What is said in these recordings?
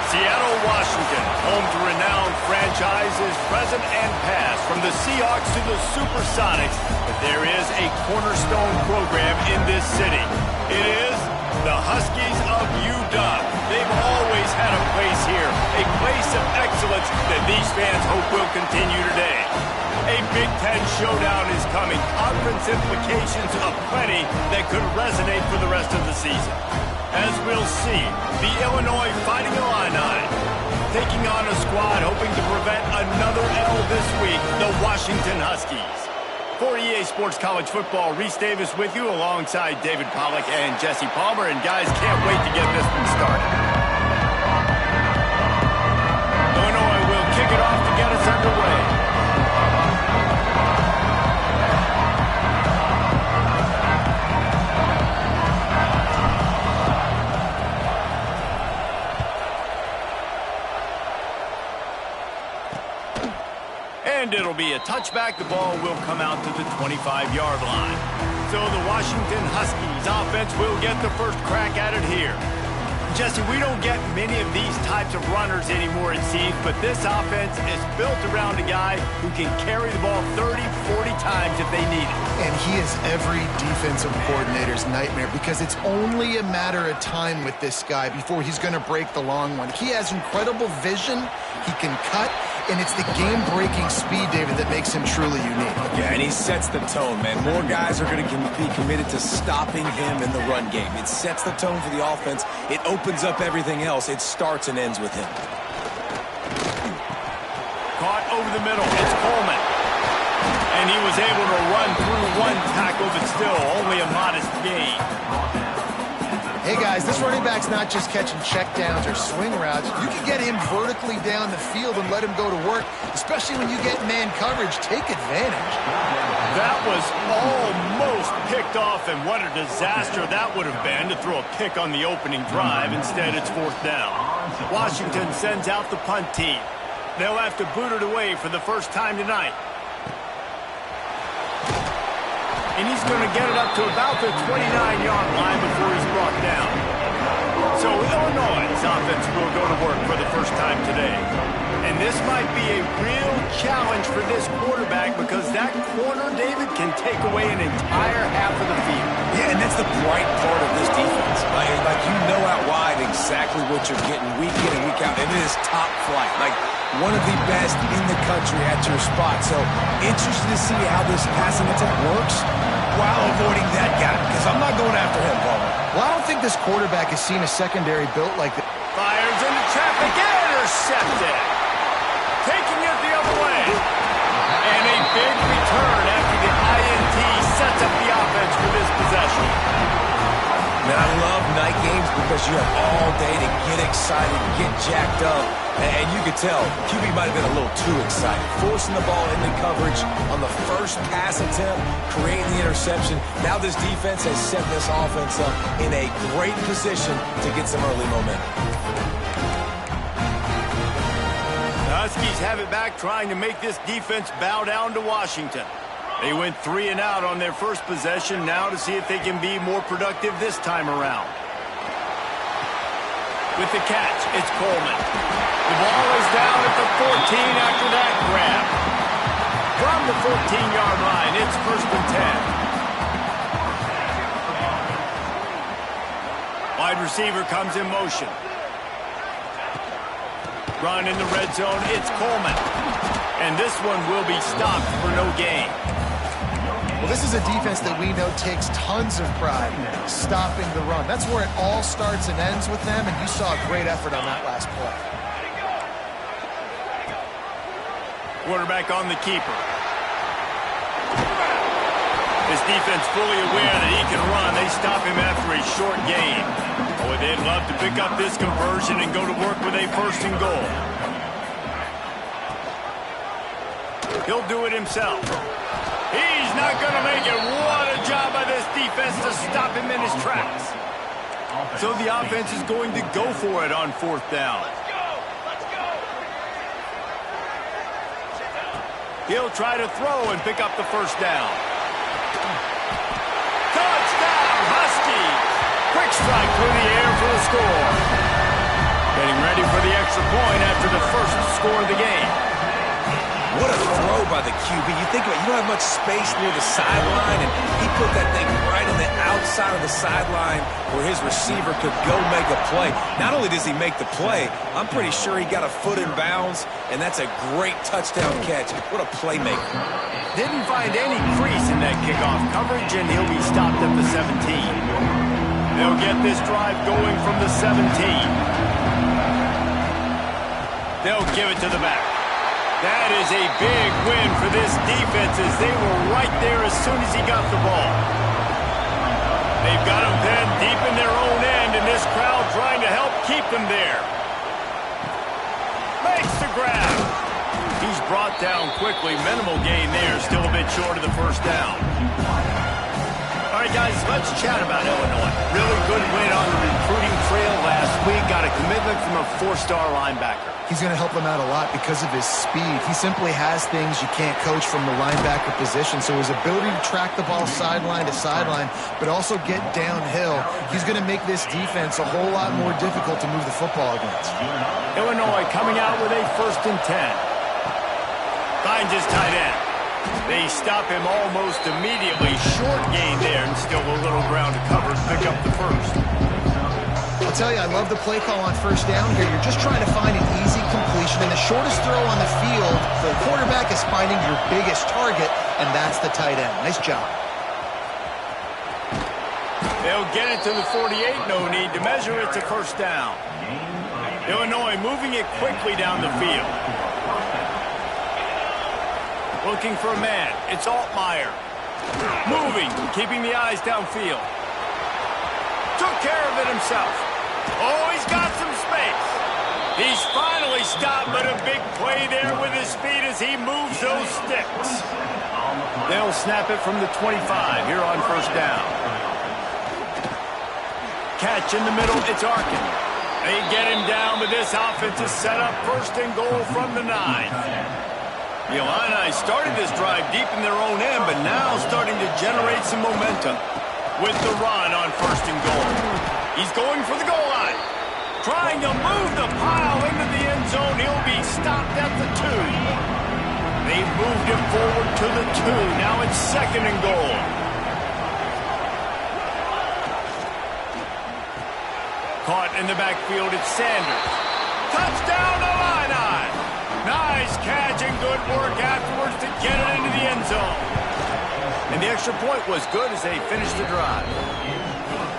Seattle, Washington, home to renowned franchises present and past, from the Seahawks to the Supersonics, but there is a cornerstone program in this city. It is the Huskies of UW. They've always had a place here, a place of excellence that these fans hope will continue today. A Big Ten showdown is coming, conference implications aplenty that could resonate for the rest of the season. As we'll see, the Illinois Fighting Illini taking on a squad hoping to prevent another L this week, the Washington Huskies. For EA Sports College Football, Reese Davis with you alongside David Pollack and Jesse Palmer. And guys, can't wait to get this one started. Illinois will kick it off to get us underway. And it'll be a touchback. The ball will come out to the 25-yard line. So the Washington Huskies offense will get the first crack at it here. Jesse, we don't get many of these types of runners anymore, it seems, but this offense is built around a guy who can carry the ball 30, 40 times if they need it. And he is every defensive coordinator's nightmare because it's only a matter of time with this guy before he's going to break the long one. He has incredible vision. He can cut. And it's the game-breaking speed, David, that makes him truly unique. Yeah, and he sets the tone, man. More guys are going to be committed to stopping him in the run game. It sets the tone for the offense. It opens up everything else. It starts and ends with him. Caught over the middle. It's Coleman. And he was able to run through one tackle, but still only a modest gain. Hey, guys, this running back's not just catching checkdowns or swing routes. You can get him vertically down the field and let him go to work, especially when you get man coverage. Take advantage. That was almost picked off, and what a disaster that would have been to throw a pick on the opening drive. Instead, it's fourth down. Washington sends out the punt team. They'll have to boot it away for the first time tonight. And he's going to get it up to about the 29-yard line before he's brought down. So Illinois' offense will go to work for the first time today. And this might be a real challenge for this quarterback because that corner, David, can take away an entire half of the field. Yeah, and that's the bright part of this defense. Like you know out wide exactly what you're getting week in and week out. And it is top flight. Like one of the best in the country at your spot. So interested to see how this passing attack works while avoiding that guy, because I'm not going after him, Palmer. Well, I don't think this quarterback has seen a secondary built like that. Fires into traffic, intercepted. Taking it the other way. And a big return after the INT sets up the offense for this possession. Man, I love night games because you have all day to get excited, get jacked up. And you could tell, QB might have been a little too excited. Forcing the ball into coverage on the first pass attempt, creating the interception. Now this defense has set this offense up in a great position to get some early momentum. The Huskies have it back, trying to make this defense bow down to Washington. They went 3 and out on their first possession, now to see if they can be more productive this time around. With the catch, it's Coleman. The ball is down at the 14 after that grab. From the 14-yard line, it's first and 10. Wide receiver comes in motion. Run in the red zone, it's Coleman. And this one will be stopped for no gain. Well, this is a defense that we know takes tons of pride stopping the run. That's where it all starts and ends with them, and you saw a great effort on that last play. Quarterback on the keeper. This defense fully aware that he can run. They stop him after a short gain. Boy, they'd love to pick up this conversion and go to work with a first and goal. He'll do it himself. He's not going to make it. What a job by this defense to stop him in his tracks. So the offense is going to go for it on fourth down. He'll try to throw and pick up the first down. Touchdown, Huskies! Quick strike through the air for the score. Getting ready for the score of the game. What a throw by the QB. You think about it, you don't have much space near the sideline, and he put that thing right on the outside of the sideline where his receiver could go make a play. Not only does he make the play, I'm pretty sure he got a foot in bounds, and that's a great touchdown catch. What a playmaker. Didn't find any crease in that kickoff coverage, and he'll be stopped at the 17. They'll get this drive going from the 17. They'll give it to the back. That is a big win for this defense as they were right there as soon as he got the ball. They've got him pinned deep in their own end, and this crowd trying to help keep them there. Makes the grab. He's brought down quickly. Minimal gain there. Still a bit short of the first down. All right, guys, let's chat about Illinois. Really good win on the recruiting trail last week. Got a commitment from a 4-star linebacker. He's going to help them out a lot because of his speed. He simply has things you can't coach from the linebacker position. So his ability to track the ball sideline to sideline, but also get downhill, he's going to make this defense a whole lot more difficult to move the football against. Illinois coming out with a 1st and 10. Finds his tight end. They stop him almost immediately. Short gain there, and still a little ground to cover to pick up the first. I'll tell you, I love the play call on 1st down here. You're just trying to find an easy completion, and the shortest throw on the field, the quarterback is finding your biggest target, and that's the tight end. Nice job. They'll get it to the 48. No need to measure it to 1st down. Illinois moving it quickly down the field. Looking for a man. It's Altmaier. Moving, keeping the eyes downfield. Took care of it himself. Oh, he's got some space. He's finally stopped, but a big play there with his speed as he moves those sticks. They'll snap it from the 25 here on 1st down. Catch in the middle, it's Arkin. They get him down, but this offense is set up 1st and goal from the 9. The Illini started this drive deep in their own end, but now starting to generate some momentum with the run on 1st and goal. He's going for the goal line. Trying to move the pile into the end zone. He'll be stopped at the 2. They moved him forward to the 2. Now it's 2nd and goal. Caught in the backfield, it's Sanders. Touchdown, Illini! Nice catch and good work afterwards to get it into the end zone. And the extra point was good as they finished the drive.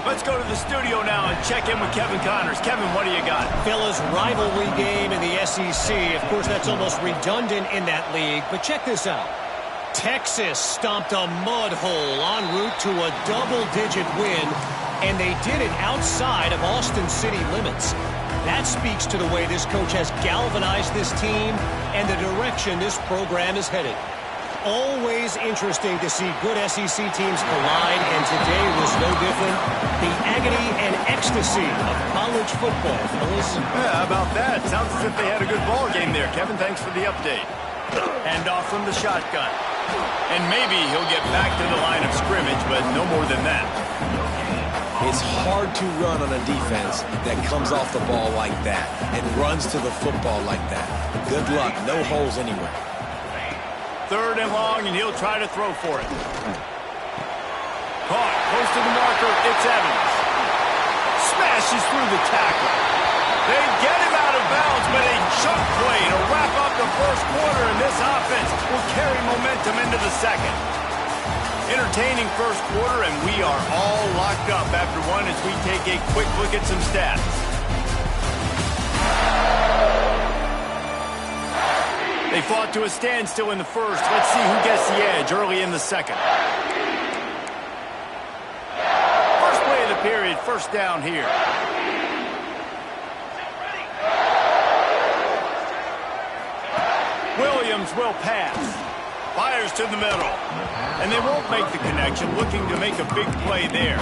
Let's go to the studio now and check in with Kevin Connors. Kevin, what do you got? Fellas, rivalry game in the SEC. Of course, that's almost redundant in that league. But check this out. Texas stomped a mud hole en route to a double-digit win, and they did it outside of Austin city limits. That speaks to the way this coach has galvanized this team and the direction this program is headed. Always interesting to see good SEC teams collide, and today was no different. The agony and ecstasy of college football, fellas. Yeah, how about that? Sounds as if they had a good ball game there. Kevin, thanks for the update. Hand off from the shotgun. And maybe he'll get back to the line of scrimmage, but no more than that. It's hard to run on a defense that comes off the ball like that and runs to the football like that. Good luck. No holes anywhere. 3rd and long, and he'll try to throw for it. Caught, close to the marker, it's Evans. Smashes through the tackle. They get him out of bounds, but a chunk play to wrap up the 1st quarter, and this offense will carry momentum into the 2nd. Entertaining 1st quarter, and we are all locked up after 1 as we take a quick look at some stats. They fought to a standstill in the 1st. Let's see who gets the edge early in the 2nd. First play of the period, 1st down here. Williams will pass. Fires to the middle. And they won't make the connection, looking to make a big play there.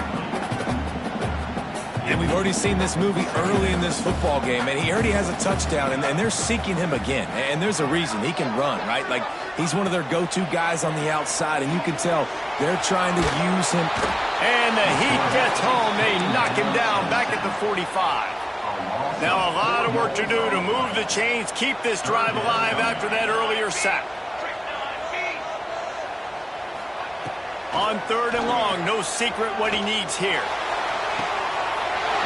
And we've already seen this movie early in this football game, and he already has a touchdown, and they're seeking him again. And there's a reason. He can run, right? Like, he's one of their go-to guys on the outside, and you can tell they're trying to use him. And the heat gets home. They knock him down back at the 45. Now a lot of work to do to move the chains, keep this drive alive after that earlier sack. On 3rd and long, no secret what he needs here.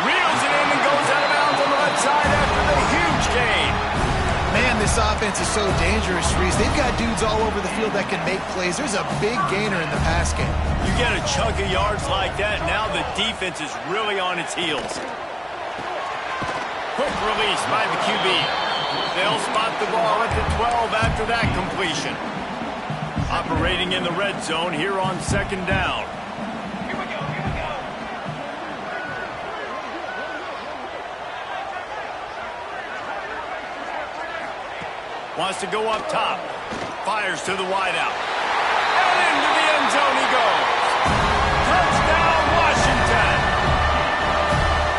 Reels it in and goes out of bounds on the left side after the huge gain. Man, this offense is so dangerous, Reese. They've got dudes all over the field that can make plays. There's a big gainer in the pass game. You get a chunk of yards like that, now the defense is really on its heels. Quick release by the QB. They'll spot the ball at the 12 after that completion. Operating in the red zone here on 2nd down. Wants to go up top. Fires to the wideout. And into the end zone he goes. Touchdown, Washington.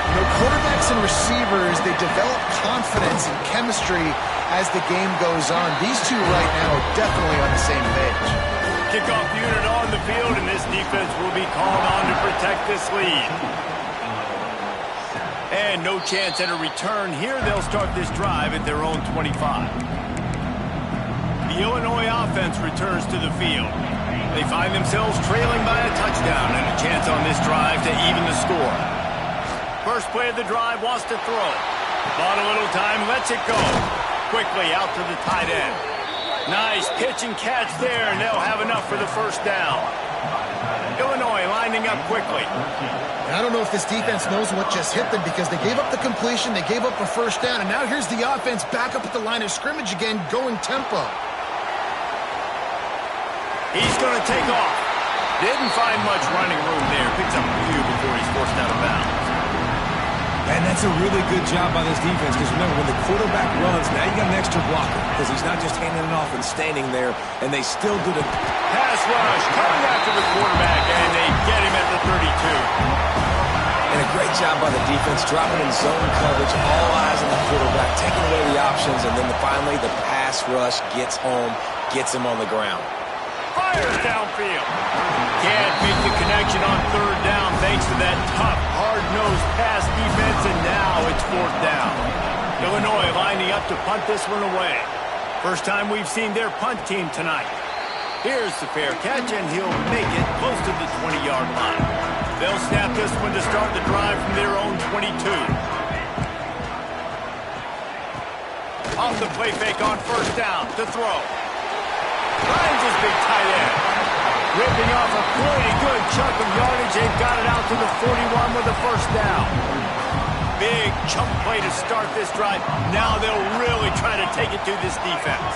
You know, quarterbacks and receivers, they develop confidence and chemistry as the game goes on. These two right now are definitely on the same page. Kickoff unit on the field, and this defense will be called on to protect this lead. And no chance at a return here. They'll start this drive at their own 25. The Illinois offense returns to the field. They find themselves trailing by a touchdown and a chance on this drive to even the score. First play of the drive, wants to throw. Bought a little time, lets it go. Quickly out to the tight end. Nice pitch and catch there, and they'll have enough for the first down. Illinois lining up quickly. I don't know if this defense knows what just hit them because they gave up the completion, they gave up a first down, and now here's the offense back up at the line of scrimmage again, going tempo. He's going to take off. Didn't find much running room there. Picks up a few before he's forced out of bounds. And that's a really good job by this defense because remember, when the quarterback runs, now you got an extra blocker because he's not just handing it off and standing there, and they still do the pass rush coming after the quarterback, and they get him at the 32. And a great job by the defense, dropping in zone coverage, all eyes on the quarterback, taking away the options, and then finally the pass rush gets home, gets him on the ground. Fires downfield. Can't make the connection on 3rd down thanks to that tough, hard-nosed pass defense, and now it's 4th down. Illinois lining up to punt this one away. First time we've seen their punt team tonight. Here's the fair catch, and he'll make it close to the 20-yard line. They'll snap this one to start the drive from their own 22. Off the play fake on 1st down to throw. Finds his big tight end. Ripping off a pretty good chunk of yardage. They've got it out to the 41 with a first down. Big chunk play to start this drive. Now they'll really try to take it to this defense.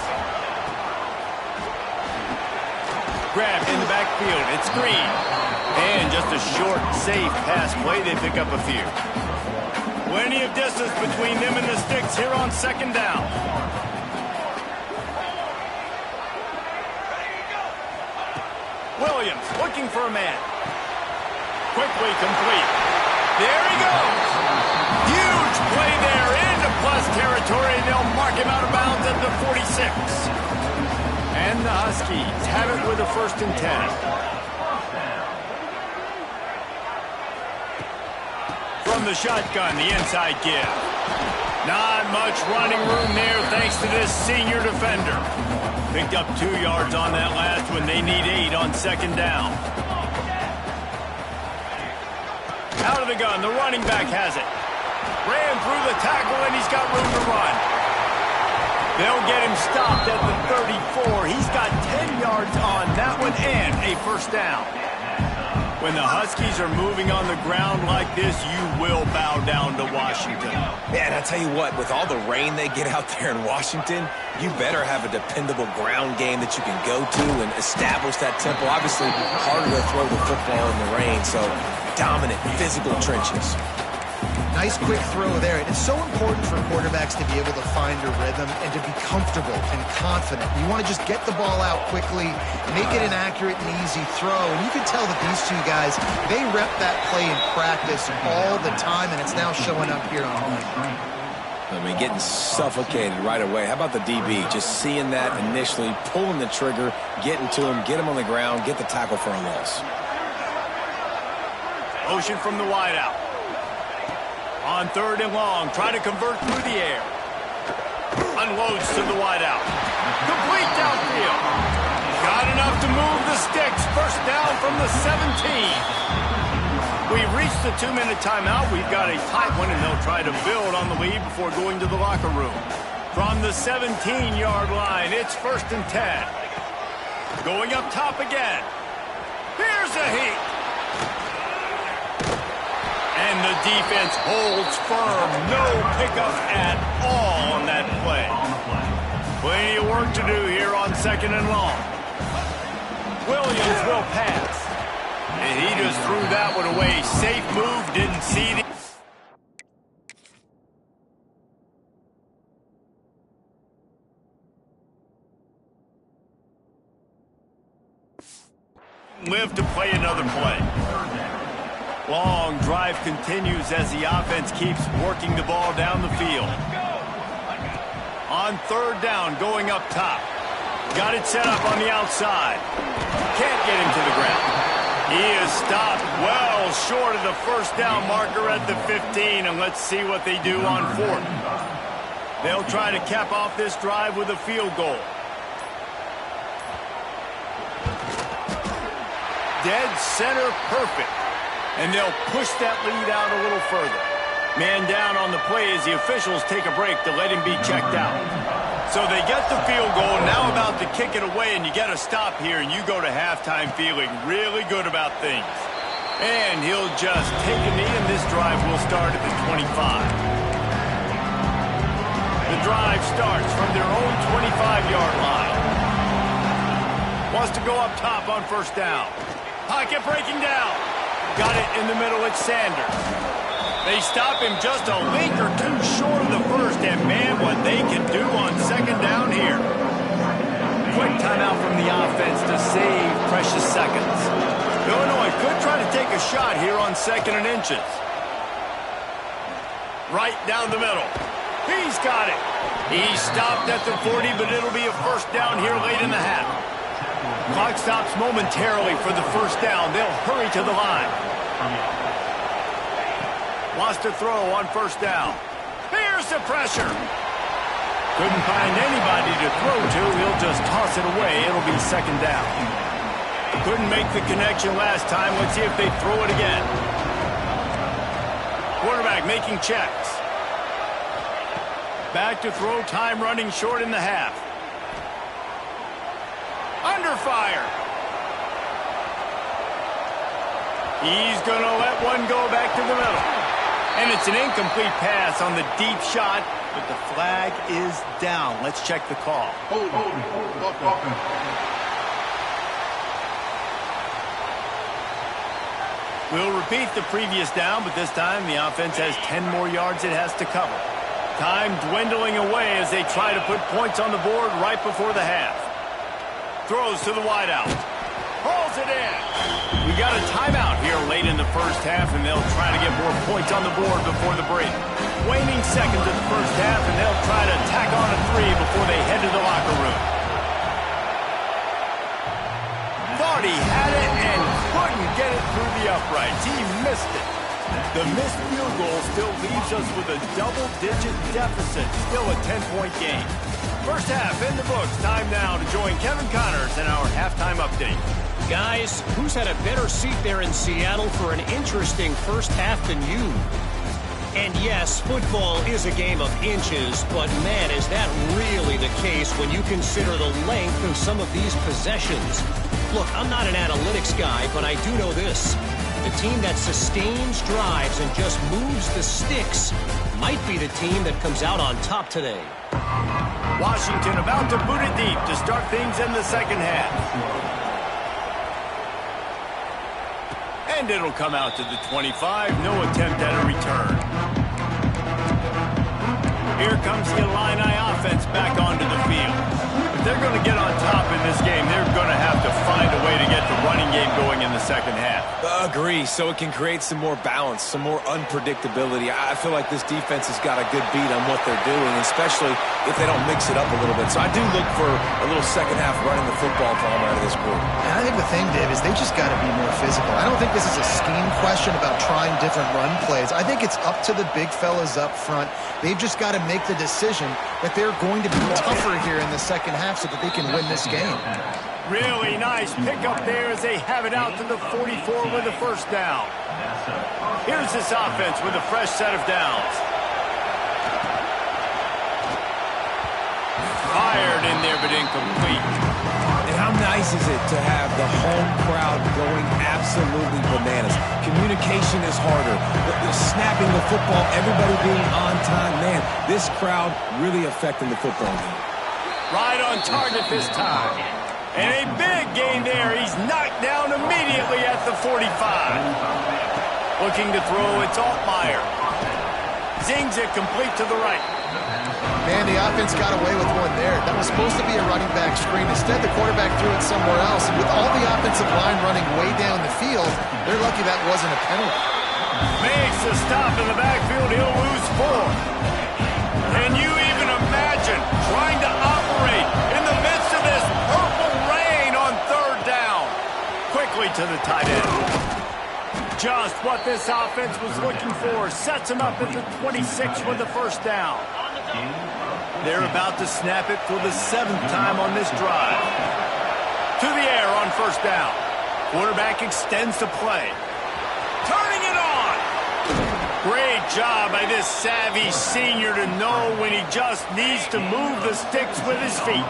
Grab in the backfield. It's Green. And just a short, safe pass play. They pick up a few. Plenty of distance between them and the sticks here on 2nd down. Williams looking for a man. Quickly complete. There he goes. Huge play there into plus territory, and they'll mark him out of bounds at the 46. And the Huskies have it with a 1st and 10. From the shotgun, the inside give. Not much running room there thanks to this senior defender. Picked up 2 yards on that last one. They need 8 on 2nd down. Out of the gun, the running back has it. Ran through the tackle, and he's got room to run. They'll get him stopped at the 34. He's got 10 yards on that one and a 1st down. When the Huskies are moving on the ground like this, you will bow down to Washington. Yeah, and I tell you what, with all the rain they get out there in Washington, you better have a dependable ground game that you can go to and establish that tempo. Obviously, harder to throw the football in the rain, so dominant, physical trenches. Nice quick throw there. And it's so important for quarterbacks to be able to find a rhythm and to be comfortable and confident. You want to just get the ball out quickly, make it an accurate and easy throw. And you can tell that these two guys, they rep that play in practice all the time, and it's now showing up here on home. I mean, getting suffocated right away. How about the DB? Just seeing that initially, pulling the trigger, getting to him, get him on the ground, get the tackle for a loss. Motion from the wideout. On 3rd and long, try to convert through the air. Unloads to the wideout. Complete downfield. Got enough to move the sticks. First down from the 17. We've reached the 2-minute timeout. We've got a tight one, and they'll try to build on the lead before going to the locker room. From the 17-yard line, it's 1st and 10. Going up top again. Here's a heat. And the defense holds firm. No pickup at all on that play. Plenty of work to do here on 2nd and long. Williams will pass. And he just threw that one away. Safe move, didn't see it. Live to play another play. Long drive continues as the offense keeps working the ball down the field. On 3rd down, going up top. Got it set up on the outside. Can't get him to the ground. He is stopped well short of the first down marker at the 15, and let's see what they do on 4th. They'll try to cap off this drive with a field goal. Dead center perfect. And they'll push that lead out a little further. Man down on the play as the officials take a break to let him be checked out. So they get the field goal, now about to kick it away, and you get a stop here, and you go to halftime feeling really good about things. And he'll just take a knee, and this drive will start at the 25. The drive starts from their own 25-yard line. Wants to go up top on 1st down. Pocket breaking down. Got it in the middle, it's Sanders. They stop him just a link or two short of the first, and man, what they can do on 2nd down here. Quick timeout from the offense to save precious seconds. Illinois could try to take a shot here on 2nd and inches. Right down the middle. He's got it. He stopped at the 40, but it'll be a 1st down here late in the half. Clock stops momentarily for the 1st down. They'll hurry to the line. Wants to throw on 1st down. Here's the pressure. Couldn't find anybody to throw to. He'll just toss it away. It'll be 2nd down. Couldn't make the connection last time. Let's see if they throw it again. Quarterback making checks. Back to throw, time running short in the half. Under fire. He's going to let one go back to the middle. And it's an incomplete pass on the deep shot, but the flag is down. Let's check the call. We'll repeat the previous down, but this time the offense has 10 more yards it has to cover. Time dwindling away as they try to put points on the board right before the half. Throws to the wideout. Hauls it in. We got a timeout here late in the 1st half, and they'll try to get more points on the board before the break. Waning seconds of the 1st half, and they'll try to tack on a 3 before they head to the locker room. Thought he had it and couldn't get it through the uprights. He missed it. The missed field goal still leaves us with a double-digit deficit. Still a 10-point game. 1st half in the books. Time now to join Kevin Connors in our halftime update. Guys, who's had a better seat there in Seattle for an interesting 1st half than you? And yes, football is a game of inches, but man, is that really the case when you consider the length of some of these possessions. Look, I'm not an analytics guy, but I do know this. The team that sustains drives and just moves the sticks might be the team that comes out on top today. Washington about to boot it deep to start things in the 2nd half. And it'll come out to the 25. No attempt at a return. Here comes the Illini offense back onto the field. If they're going to get on top in this game, they're going to have to find a way to get the running game going in the second half. Agree. So it can create some more balance, some more unpredictability. I feel like this defense has got a good beat on what they're doing, especially if they don't mix it up a little bit. So I do look for a little second half running the football drama out of this group. And I think the thing, Dave, is they just got to be more physical. I don't think this is a scheme question about trying different run plays. I think it's up to the big fellas up front. They've just got to make the decision that they're going to be tougher here in the second half so that they can win this game. Really nice pickup there as they have it out to the 44 with the first down. Here's this offense with a fresh set of downs. Fired in there, but incomplete. And how nice is it to have the home crowd going absolutely bananas? Communication is harder. The snapping the football, everybody being on time. Man, this crowd really affecting the football game. Right on target this time. And a big gain there. He's knocked down immediately at the 45. Looking to throw, it's Altmaier. Zings it complete to the right. Man, the offense got away with one there. That was supposed to be a running back screen. Instead, the quarterback threw it somewhere else. And with all the offensive line running way down the field, they're lucky that wasn't a penalty. Makes the stop in the backfield. He'll lose 4. Can you even imagine trying to operate in the midst of this purple rain on third down? Quickly to the tight end. Just what this offense was looking for. Sets him up at the 26 with the first down. They're about to snap it for the 7th time on this drive. To the air on first down. Quarterback extends the play. Turning it on. Great job by this savvy senior to know when he just needs to move the sticks with his feet.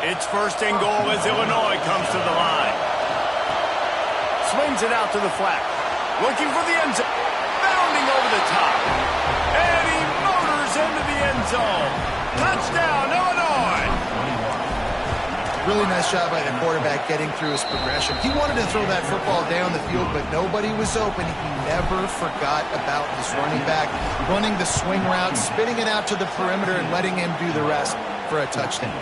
It's first and goal as Illinois comes to the line. Swings it out to the flat. Looking for the end zone. Bounding over the top. And he motors into the end zone. Touchdown, Illinois. Really nice job by the quarterback getting through his progression. He wanted to throw that football down the field, but nobody was open. He never forgot about his running back, running the swing route, spinning it out to the perimeter, and letting him do the rest for a touchdown.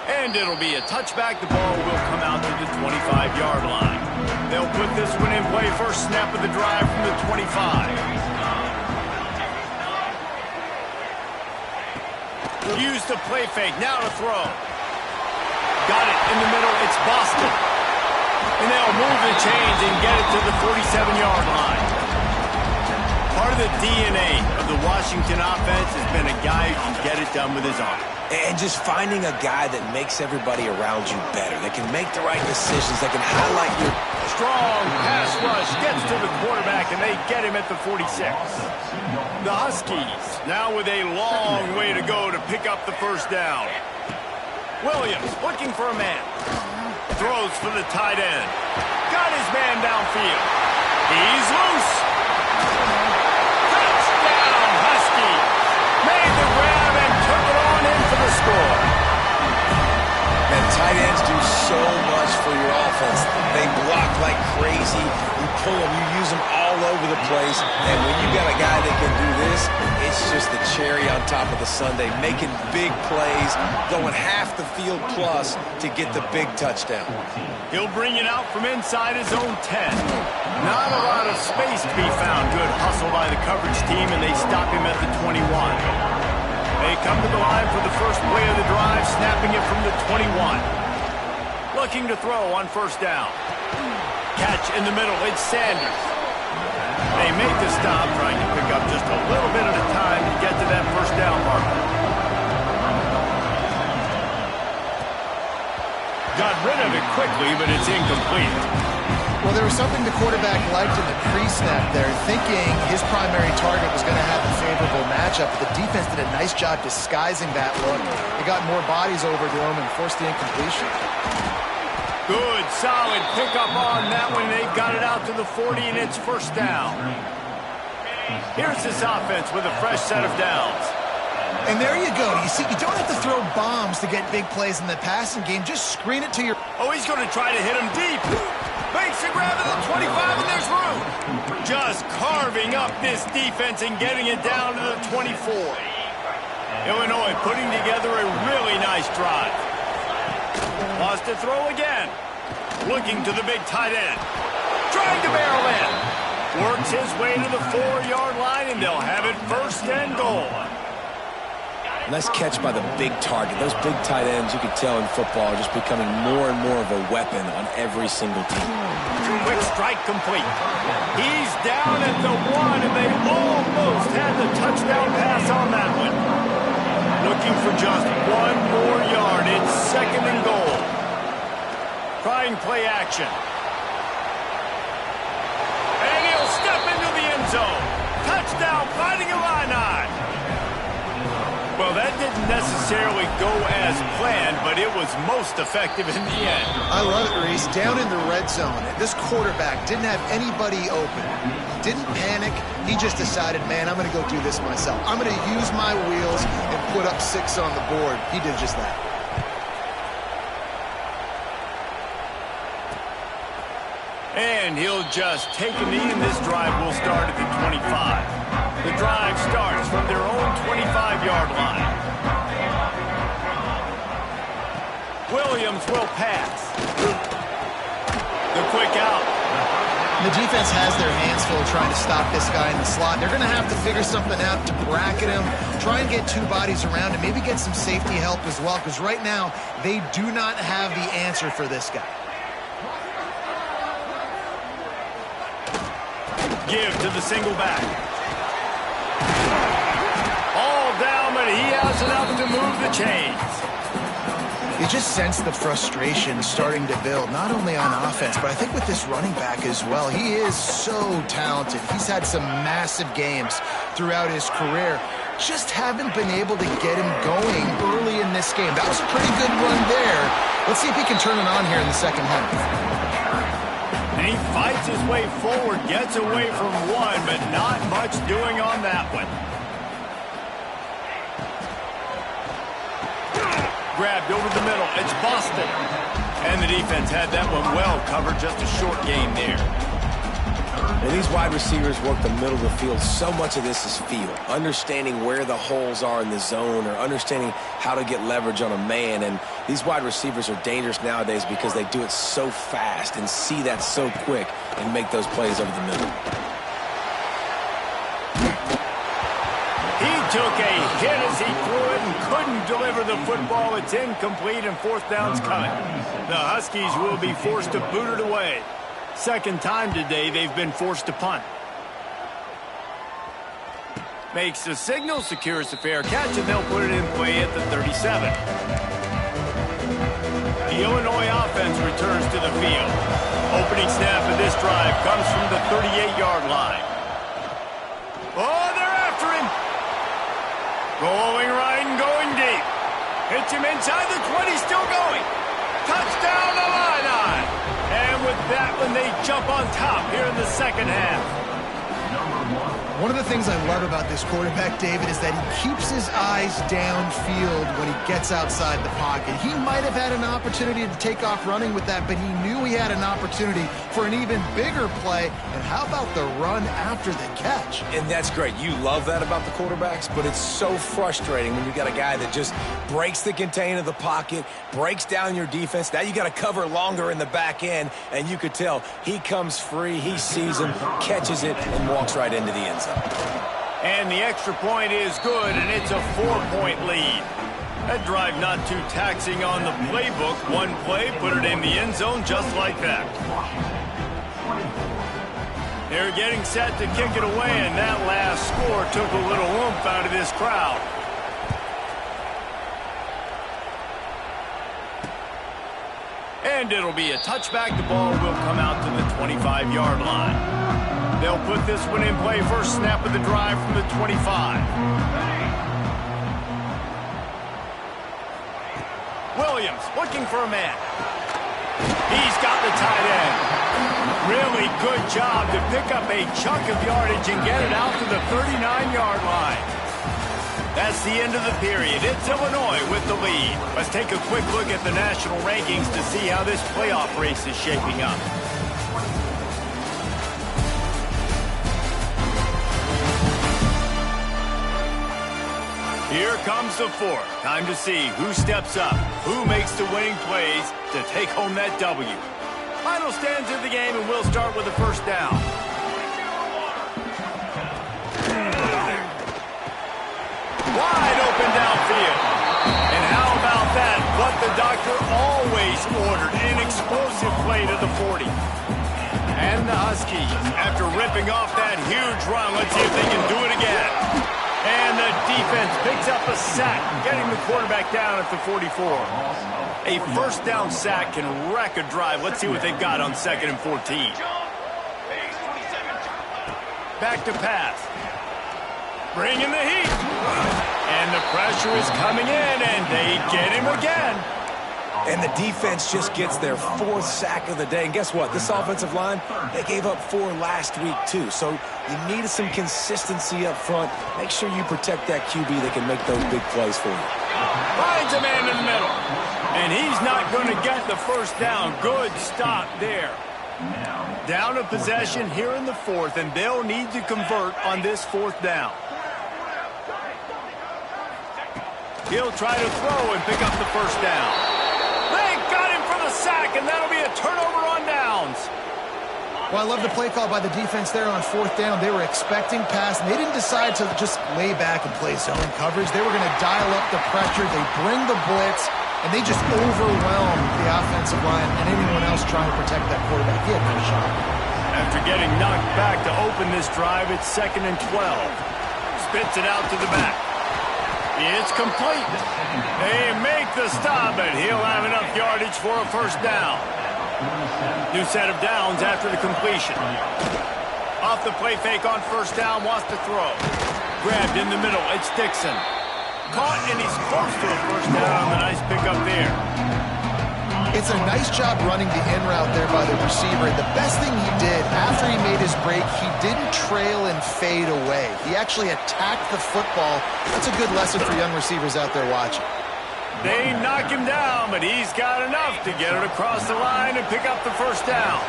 And it'll be a touchback. The ball will come out to the 25-yard line. They'll put this one in play. First snap of the drive from the 25. Use the play fake. Now to throw. Got it in the middle. It's Boston. And they'll move the chains and get it to the 47-yard line. Part of the DNA of the Washington offense has been a guy who can get it done with his arm. And just finding a guy that makes everybody around you better, that can make the right decisions, that can highlight your... Strong pass rush gets to the quarterback, and they get him at the 46. The Huskies now with a long way to go to pick up the first down. Williams looking for a man. Throws for the tight end. Got his man downfield. He's loose. Touchdown, Huskies. Made the grab and took it on in for the score. Man, tight ends do so much for your offense. They block like crazy. You pull them, you use them all over the place. And when you got a guy that can do this, it's just the cherry on top of the sundae, making big plays, going half the field plus to get the big touchdown. He'll bring it out from inside his own 10. Not a lot of space to be found. Good hustle by the coverage team, and they stop him at the 21. They come to the line for the first play of the drive, snapping it from the 21. Looking to throw on first down. Catch in the middle, it's Sanders. They make the stop, trying to pick up just a little bit at a time to get to that first down marker. Got rid of it quickly, but it's incomplete. Well, there was something the quarterback liked in the pre-snap there, thinking his primary target was going to have a favorable matchup, but the defense did a nice job disguising that look. They got more bodies over to him and forced the incompletion. Good, solid pickup on that one. They got it out to the 40, and it's first down. Here's this offense with a fresh set of downs. And there you go. You see, you don't have to throw bombs to get big plays in the passing game. Just screen it to your... Oh, he's going to try to hit him deep. Makes a grab at the 25, and there's room. Just carving up this defense and getting it down to the 24. Illinois putting together a really nice drive. Lost to throw again. Looking to the big tight end. trying to barrel in. Works his way to the 4-yard line, and they'll have it 1st and goal. Nice catch by the big target. Those big tight ends, you can tell in football, are just becoming more and more of a weapon on every single team. Quick strike complete. He's down at the 1, and they almost had the touchdown pass on that one. Looking for just 1 more yard. It's 2nd and goal. Trying play action. And he'll step into the end zone. Touchdown, Fighting Illini. Well, that didn't necessarily go as planned, but it was most effective in the end. I love it, Reese. Down in the red zone, this quarterback didn't have anybody open. Didn't panic. He just decided, man, I'm going to go do this myself. I'm going to use my wheels and put up 6 on the board. He did just that. And he'll just take a knee, and this drive will start at the 25. The drive starts from their own 25-yard line. Williams will pass. The quick out. The defense has their hands full trying to stop this guy in the slot. They're going to have to figure something out to bracket him, try and get 2 bodies around him, maybe get some safety help as well, because right now they do not have the answer for this guy. Give to the single back. All down, but he has enough to move the chains. You just sense the frustration starting to build, not only on offense, but I think with this running back as well. He is so talented. He's had some massive games throughout his career. Just haven't been able to get him going early in this game. That was a pretty good run there. Let's see if he can turn it on here in the second half. And he fights his way forward, gets away from one, but not much doing on that one. Grabbed over the middle. It's Boston. And the defense had that one well covered. Just a short game there. When these wide receivers work the middle of the field, so much of this is feel. Understanding where the holes are in the zone or understanding how to get leverage on a man. And these wide receivers are dangerous nowadays because they do it so fast and see that so quick and make those plays over the middle. He took a hit as he threw it and couldn't deliver the football. It's incomplete and 4th down's coming. The Huskies will be forced to boot it away. Second time today they've been forced to punt. Makes the signal, secures the fair catch, and they'll put it in play at the 37. The Illinois offense returns to the field. Opening snap of this drive comes from the 38-yard line. Oh, they're after him. Going right and going deep. Hits him inside the 20, still going. Touchdown, Illini. And with that one, they jump on top here in the second half. One of the things I love about this quarterback, David, is that he keeps his eyes downfield when he gets outside the pocket. He might have had an opportunity to take off running with that, but he knew he had an opportunity for an even bigger play. And how about the run after the catch? And that's great. You love that about the quarterbacks, but it's so frustrating when you got a guy that just breaks the contain of the pocket, breaks down your defense. Now you got to cover longer in the back end, and you could tell he comes free, he sees him, catches it, and walks right into the end zone. And the extra point is good, and it's a 4-point lead. That drive not too taxing on the playbook. One play, put it in the end zone just like that. They're getting set to kick it away, and that last score took a little oomph out of this crowd. And it'll be a touchback. The ball will come out to the 25-yard line. They'll put this one in play. First snap of the drive from the 25. Williams looking for a man. He's got the tight end. Really good job to pick up a chunk of yardage and get it out to the 39-yard line. That's the end of the period. It's Illinois with the lead. Let's take a quick look at the national rankings to see how this playoff race is shaping up. Here comes the fourth. Time to see who steps up, who makes the winning plays to take home that W. Final stands of the game, and we'll start with the first down. Wide open downfield. And how about that? What the doctor always ordered, an explosive play to the 40. And the Huskies, after ripping off that huge run, let's see if they can do it again. And the defense picks up a sack, getting the quarterback down at the 44. A first down sack can wreck a drive. Let's see what they've got on 2nd and 14. Back to pass. Bringing the heat. And the pressure is coming in, and they get him again. And the defense just gets their 4th sack of the day. And guess what? This offensive line, they gave up 4 last week too. So you needed some consistency up front. Make sure you protect that QB that can make those big plays for you. Finds a man in the middle. And he's not going to get the first down. Good stop there. Down a possession here in the 4th, and they'll need to convert on this 4th down. He'll try to throw and pick up the first down. They got him for the sack, and that'll be a turnover on downs. Well, I love the play call by the defense there on 4th down. They were expecting pass, and they didn't decide to just lay back and play zone coverage. They were going to dial up the pressure. They bring the blitz, and they just overwhelm the offensive line and anyone else trying to protect that quarterback. He had no shot. After getting knocked back to open this drive, it's 2nd and 12. Spits it out to the back. It's complete. They make the stop, and he'll have enough yardage for a first down. New set of downs after the completion. Off the play fake on first down, wants to throw. Grabbed in the middle, it's Dixon. Caught, and he's close to a first down on the nice pickup there. It's a nice job running the in route there by the receiver. And the best thing he did after he made his break, he didn't trail and fade away. He actually attacked the football. That's a good lesson for young receivers out there watching. They knock him down, but he's got enough to get it across the line and pick up the first down.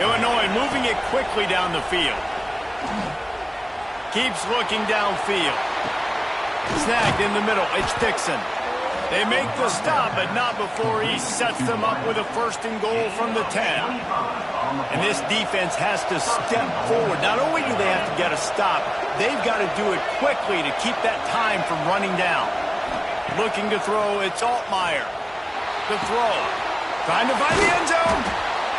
Illinois moving it quickly down the field. Keeps looking downfield. Snagged in the middle, it's Dixon. They make the stop, but not before he sets them up with a 1st and goal from the 10. And this defense has to step forward. Not only do they have to get a stop, they've got to do it quickly to keep that time from running down. Looking to throw, it's Altmaier. The throw. Trying to find the end zone.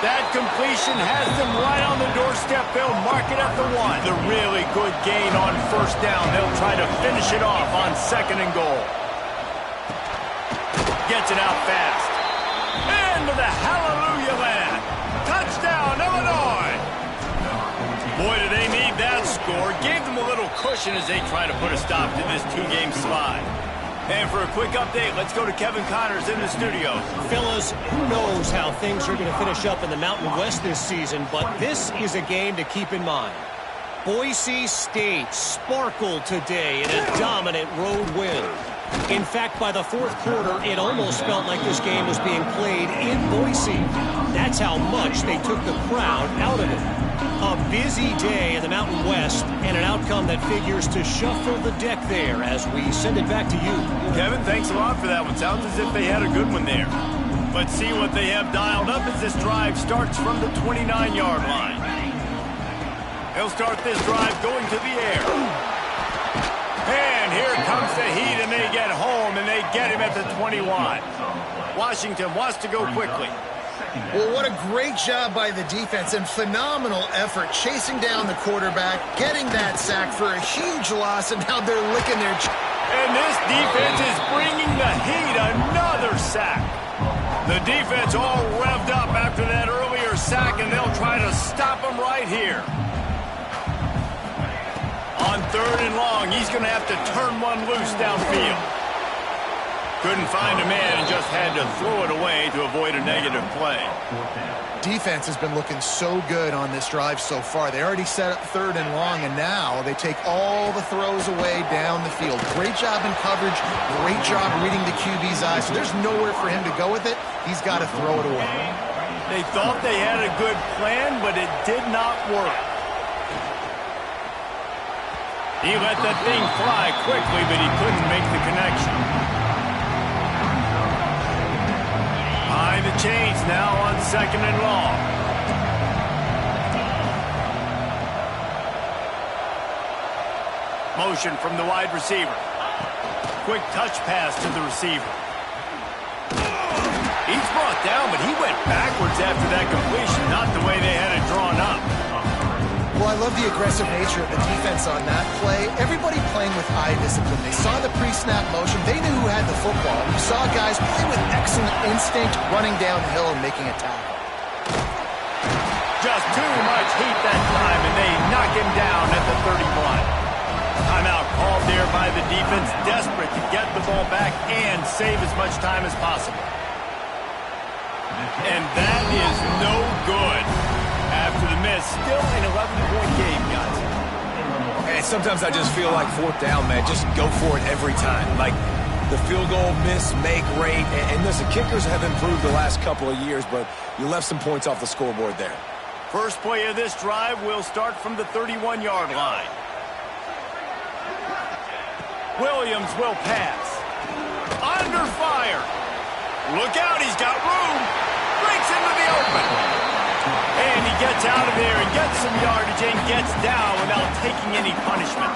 That completion has them right on the doorstep. They'll mark it at the 1. The really good gain on first down. They'll try to finish it off on 2nd and goal. Gets it out fast. Into the hallelujah land. Touchdown, Illinois. Boy, do they need that score. Gave them a little cushion as they try to put a stop to this 2-game slide. And for a quick update, let's go to Kevin Connors in the studio. Fellas, who knows how things are going to finish up in the Mountain West this season, but this is a game to keep in mind. Boise State sparkled today in a dominant road win. In fact, by the 4th quarter, it almost felt like this game was being played in Boise. That's how much they took the crowd out of it. A busy day in the Mountain West, and an outcome that figures to shuffle the deck there as we send it back to you. Kevin, thanks a lot for that one. Sounds as if they had a good one there. Let's see what they have dialed up as this drive starts from the 29-yard line. They'll start this drive going to the air. And here comes the heat, and they get home, and they get him at the 21. Washington wants to go quickly. Well, what a great job by the defense and phenomenal effort chasing down the quarterback, getting that sack for a huge loss, and now they're licking their... And this defense is bringing the heat. Another sack. The defense all revved up after that earlier sack, and they'll try to stop him right here. On 3rd and long, he's going to have to turn one loose downfield. Couldn't find a man and just had to throw it away to avoid a negative play. Defense has been looking so good on this drive so far. They already set up 3rd and long, and now they take all the throws away down the field. Great job in coverage. Great job reading the QB's eyes. So there's nowhere for him to go with it. He's got to throw it away. They thought they had a good plan, but it did not work. He let that thing fly quickly, but he couldn't make the connection. Behind the chains now on second and long. Motion from the wide receiver. Quick touch pass to the receiver. He's brought down, but he went backwards after that completion, not the way they had it drawn up. Well, I love the aggressive nature of the defense on that play. Everybody playing with eye discipline. They saw the pre-snap motion. They knew who had the football. You saw guys play with excellent instinct, running downhill and making a tackle. Just too much heat that time, and they knock him down at the 31. Timeout called there by the defense, desperate to get the ball back and save as much time as possible. And that is no good. After the miss, still an 11-point game, guys. And sometimes I just feel like fourth down, man. Just go for it every time. Like the field goal miss, make rate. And listen, kickers have improved the last couple of years, but you left some points off the scoreboard there. First play of this drive will start from the 31-yard line. Williams will pass. Under fire. Look out, he's got room. Breaks into the open. And he gets out of there and gets some yardage and gets down without taking any punishment.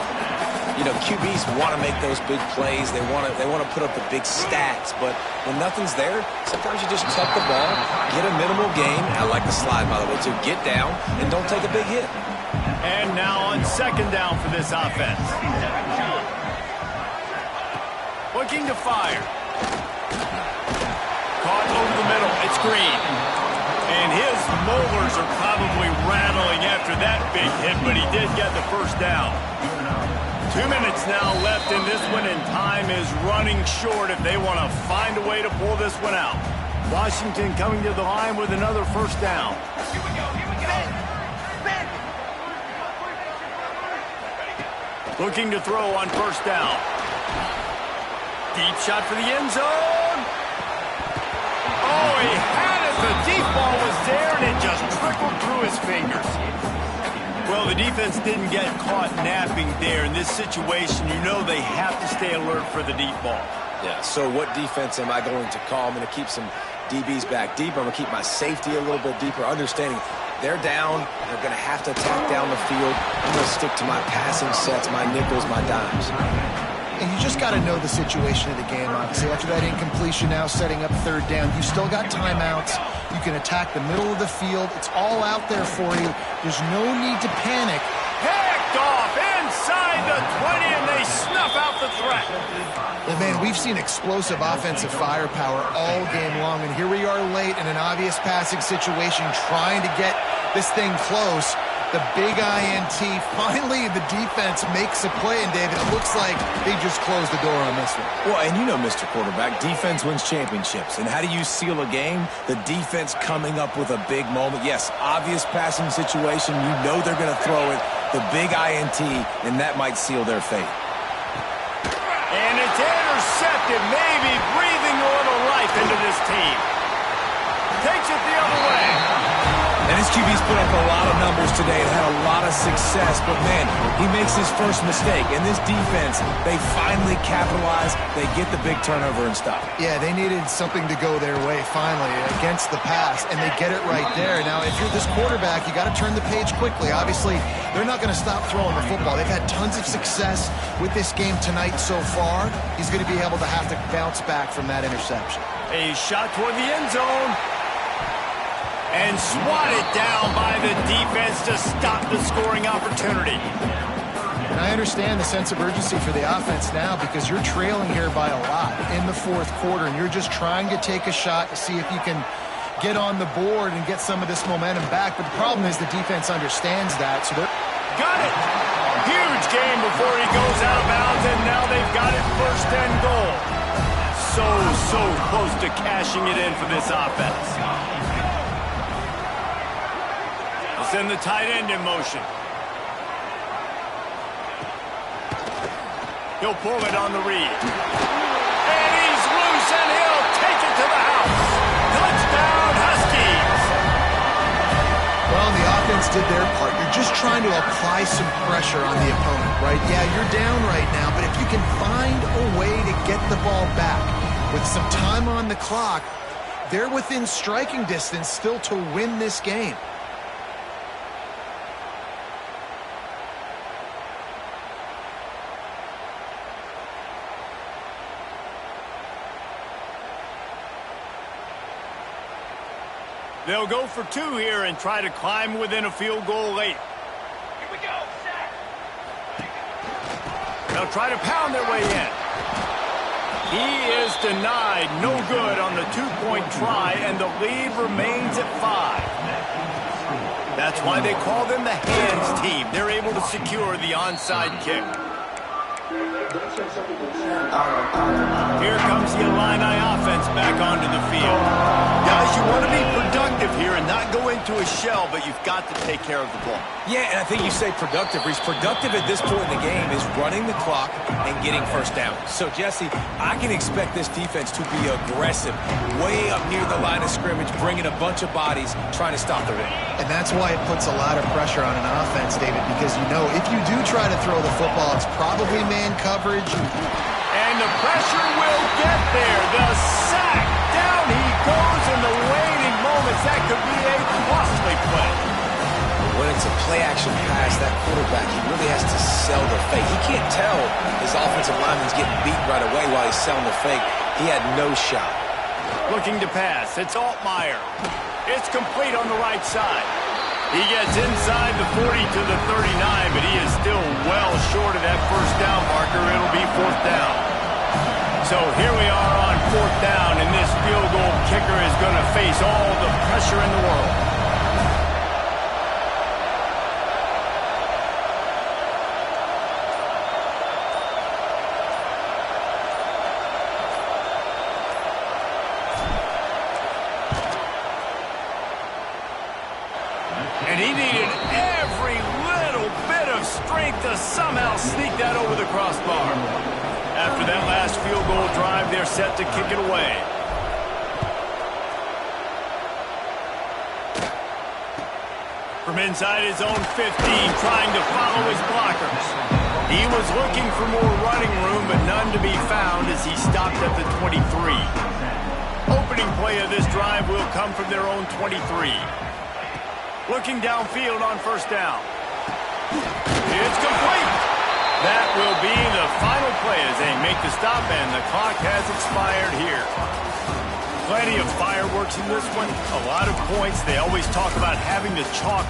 You know, QBs want to make those big plays. They want to put up the big stats. But when nothing's there, sometimes you just tuck the ball, get a minimal gain. I like the slide, by the way, too. Get down and don't take a big hit. And now on second down for this offense. Looking to fire. Caught over the middle. It's Green. And his molars are probably rattling after that big hit, but he did get the first down. 2 minutes now left in this one, and time is running short if they want to find a way to pull this one out. Washington coming to the line with another first down. Here we go. Looking to throw on first down. Deep shot for the end zone. Oh, he had it. The deep ball was there, and it just trickled through his fingers. Well, the defense didn't get caught napping there. In this situation, you know they have to stay alert for the deep ball. Yeah, so what defense am I going to call? I'm going to keep some DBs back deeper. I'm going to keep my safety a little bit deeper, understanding they're down. They're going to have to attack down the field. I'm going to stick to my passing sets, my nickels, my dimes. And you just got to know the situation of the game, obviously. After that incompletion now setting up third down, you still got timeouts. You can attack the middle of the field. It's all out there for you. There's no need to panic. Picked off inside the 20, and they snuff out the threat. Well, man, we've seen explosive offensive firepower all game long, and here we are late in an obvious passing situation trying to get this thing close. The big INT, finally the defense makes a play, and David, it looks like they just closed the door on this one. Well, and you know, Mr. Quarterback, defense wins championships. And how do you seal a game? The defense coming up with a big moment. Yes, obvious passing situation. You know they're going to throw it. The big INT, and that might seal their fate. And it's intercepted, maybe breathing a little life into this team. Takes it the other way. And his QB's put up a lot of numbers today and had a lot of success. But, man, he makes his first mistake. And this defense, they finally capitalize. They get the big turnover and stop. Yeah, they needed something to go their way, finally, against the pass, and they get it right there. Now, if you're this quarterback, you got to turn the page quickly. Obviously, they're not going to stop throwing the football. They've had tons of success with this game tonight so far. He's going to be able to have to bounce back from that interception. A shot toward the end zone. And swatted down by the defense to stop the scoring opportunity. And I understand the sense of urgency for the offense now because you're trailing here by a lot in the fourth quarter, and you're just trying to take a shot to see if you can get on the board and get some of this momentum back. But the problem is the defense understands that. So they're... Got it! Huge game before he goes out of bounds, and now they've got it first and goal. So close to cashing it in for this offense. Send the tight end in motion. He'll pull it on the read. And he's loose, and he'll take it to the house. Touchdown, Huskies! Well, the offense did their part. You're just trying to apply some pressure on the opponent, right? Yeah, you're down right now, but if you can find a way to get the ball back with some time on the clock, They're within striking distance still to win this game. They'll go for two here and try to climb within a field goal late. Here we go, set. They'll try to pound their way in. He is denied. No good on the two-point try, and the lead remains at 5. That's why they call them the hands team. They're able to secure the onside kick. Here comes the Illini offense back onto the field. Guys, you want to be productive here and not go into a shell, but you've got to take care of the ball. Yeah, and I think you say productive, Reese. Productive at this point in the game is running the clock and getting first down. So, Jesse, I can expect this defense to be aggressive, way up near the line of scrimmage, bringing a bunch of bodies, trying to stop the run. And that's why it puts a lot of pressure on an offense, David, because you know if you do try to throw the football, it's probably man coverage. And the pressure will get there. The sack. Down he goes in the waning moments. That could be a costly play. When it's a play-action pass, that quarterback, he really has to sell the fake. He can't tell his offensive lineman's getting beaten right away while he's selling the fake. He had no shot. Looking to pass. It's Altmaier. It's complete on the right side. He gets inside the 40 to the 39, but he is still well short of that first down marker. It'll be 4th down. So here we are on 4th down, and this field goal kicker is going to face all the pressure in the world. And he needed every little bit of strength to somehow sneak that over the crossbar. After that last field goal drive, they're set to kick it away. From inside his own 15, trying to follow his blockers. He was looking for more running room, but none to be found as he stopped at the 23. Opening play of this drive will come from their own 23. Looking downfield on 1st down. It's complete. That will be the final play as they make the stop, and the clock has expired here. Plenty of fireworks in this one. A lot of points. They always talk about having to chalk